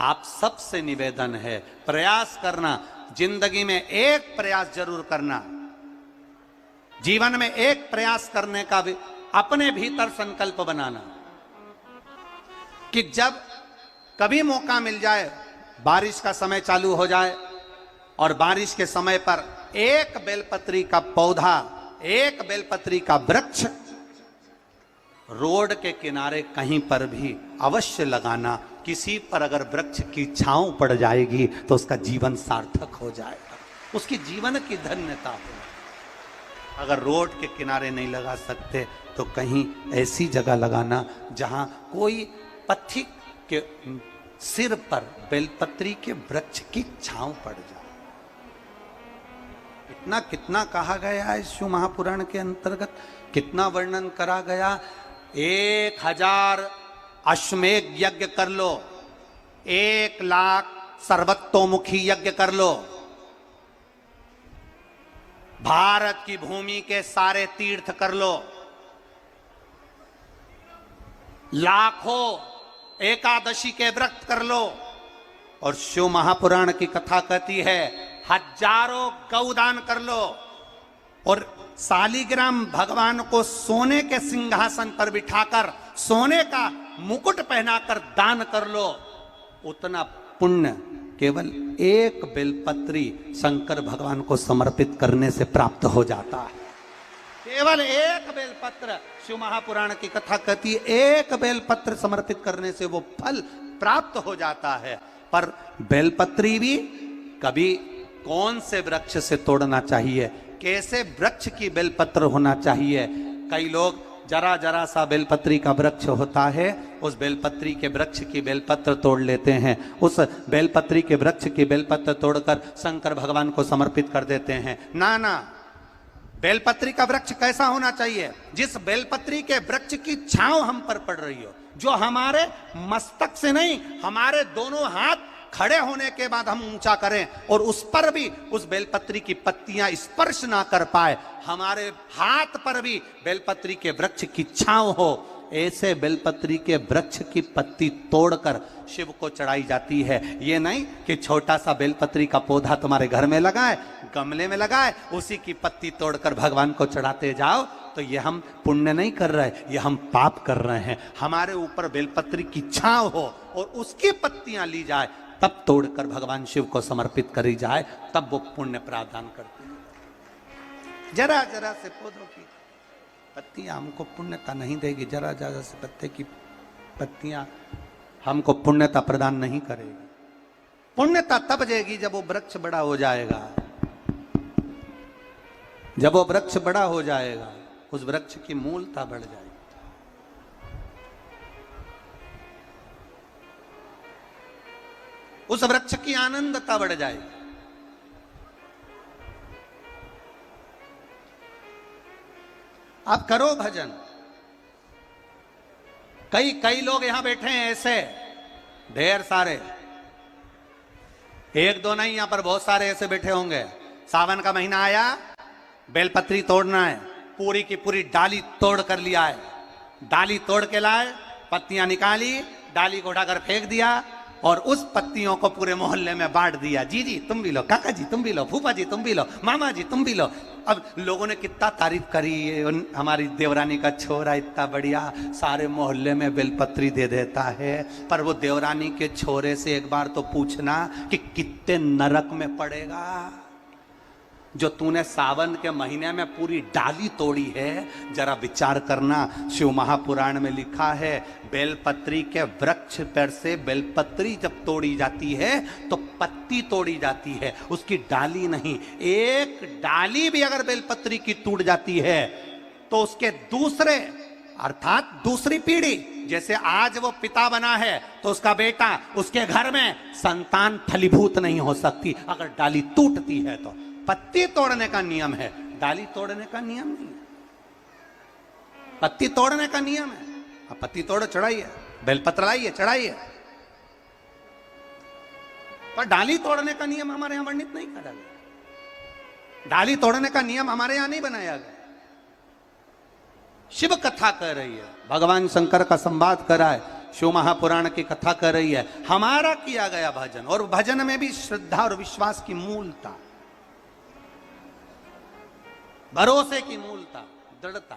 आप सबसे निवेदन है, प्रयास करना, जिंदगी में एक प्रयास जरूर करना, जीवन में एक प्रयास करने का भी अपने भीतर संकल्प बनाना कि जब कभी मौका मिल जाए, बारिश का समय चालू हो जाए और बारिश के समय पर एक बेलपत्री का पौधा, एक बेलपत्री का वृक्ष रोड के किनारे कहीं पर भी अवश्य लगाना। किसी पर अगर वृक्ष की छांव पड़ जाएगी तो उसका जीवन सार्थक हो जाएगा, उसकी जीवन की धन्यता हो। अगर रोड के किनारे नहीं लगा सकते तो कहीं ऐसी जगह लगाना जहां कोई पथिक के सिर पर बेलपत्री के वृक्ष की छांव पड़ जाए। इतना कितना कहा गया है शिव महापुराण के अंतर्गत, कितना वर्णन करा गया। 1000 अश्वमेध यज्ञ कर लो, 1,00,000 सर्वतोमुखी यज्ञ कर लो, भारत की भूमि के सारे तीर्थ कर लो, लाखों एकादशी के व्रत कर लो, और शिव महापुराण की कथा कहती है हजारों गौदान कर लो, और शालिग्राम भगवान को सोने के सिंहासन पर बिठाकर सोने का मुकुट पहनाकर दान कर लो। उतना पुण्य केवल एक बेलपत्री शंकर भगवान को समर्पित करने से प्राप्त हो जाता है। केवल एक बेलपत्र, शिव महापुराण की कथा कहती है एक बेलपत्र समर्पित करने से वो फल प्राप्त हो जाता है। पर बेलपत्री भी कभी कौन से वृक्ष से तोड़ना चाहिए, कैसे वृक्ष की बेलपत्र होना चाहिए। कई लोग जरा जरा सा बेलपत्री का वृक्ष होता है, उस बेलपत्री के वृक्ष की बेलपत्र तोड़ लेते हैं, उस बेलपत्री के वृक्ष की बेलपत्र तोड़कर शंकर भगवान को समर्पित कर देते हैं। ना ना, बेलपत्री का वृक्ष कैसा होना चाहिए, जिस बेलपत्री के वृक्ष की छांव हम पर पड़ रही हो, जो हमारे मस्तक से नहीं, हमारे दोनों हाथ खड़े होने के बाद हम ऊंचा करें और उस पर भी उस बेलपत्री की पत्तियां स्पर्श ना कर पाए, हमारे हाथ पर भी बेलपत्री के वृक्ष की छांव हो, ऐसे बेलपत्री के वृक्ष की पत्ती तोड़कर शिव को चढ़ाई जाती है। ये नहीं कि छोटा सा बेलपत्री का पौधा तुम्हारे घर में लगाए, गमले में लगाए, उसी की पत्ती तोड़कर भगवान को चढ़ाते जाओ, तो ये हम पुण्य नहीं कर रहे, ये हम पाप कर रहे हैं। हमारे ऊपर बेलपत्री की छांव हो और उसकी पत्तियां ली जाए, तब तोड़कर भगवान शिव को समर्पित करी जाए, तब वो पुण्य प्रावधान करते हैं। जरा जरा से पौधों की पत्तियां हमको पुण्यता नहीं देगी, जरा जरा से पत्ते की पत्तियां हमको पुण्यता प्रदान नहीं करेगी। पुण्यता तब देगी जब वो वृक्ष बड़ा हो जाएगा, जब वो वृक्ष बड़ा हो जाएगा, उस वृक्ष की मूलता बढ़ जाएगी, उस वृक्ष की आनंदता बढ़ जाएगी। आप करो भजन। कई लोग यहां बैठे हैं ऐसे, ढेर सारे, एक दो नहीं, यहां पर बहुत सारे ऐसे बैठे होंगे। सावन का महीना आया, बेलपत्री तोड़ना है, पूरी की पूरी डाली तोड़ कर लिया है, डाली तोड़ के लाए, पत्तियां निकाली, डाली को उठाकर फेंक दिया और उस पत्तियों को पूरे मोहल्ले में बांट दिया। जी जी तुम भी लो, काका जी तुम भी लो, फूफा जी तुम भी लो, मामा जी तुम भी लो। अब लोगों ने कितना तारीफ करी, हमारी देवरानी का छोरा इतना बढ़िया सारे मोहल्ले में बेलपत्री दे देता है। पर वो देवरानी के छोरे से एक बार तो पूछना कि कितने नरक में पड़ेगा जो तूने सावन के महीने में पूरी डाली तोड़ी है। जरा विचार करना, शिव महापुराण में लिखा है बेलपत्री के वृक्ष पर से बेलपत्री जब तोड़ी जाती है तो पत्ती तोड़ी जाती है, उसकी डाली नहीं। एक डाली भी अगर बेलपत्री की टूट जाती है तो उसके दूसरे अर्थात दूसरी पीढ़ी, जैसे आज वो पिता बना है तो उसका बेटा, उसके घर में संतान फलीभूत नहीं हो सकती अगर डाली टूटती है। तो पत्ती तोड़ने का नियम है, डाली तोड़ने का नियम नहीं है। पत्ती तोड़ने का नियम है, अब पत्ती तोड़ो चढ़ाइए, बेलपत्र लाइए चढ़ाइए, पर डाली तोड़ने का नियम हमारे यहां वर्णित नहीं करा गया। डाली तोड़ने का नियम हमारे यहां नहीं बनाया गया। शिव कथा कह रही है, भगवान शंकर का संवाद करा है शिव महापुराण की कथा कर रही है, हमारा किया गया भजन, और भजन में भी श्रद्धा और विश्वास की मूलता, भरोसे की मूलता, दृढ़ता।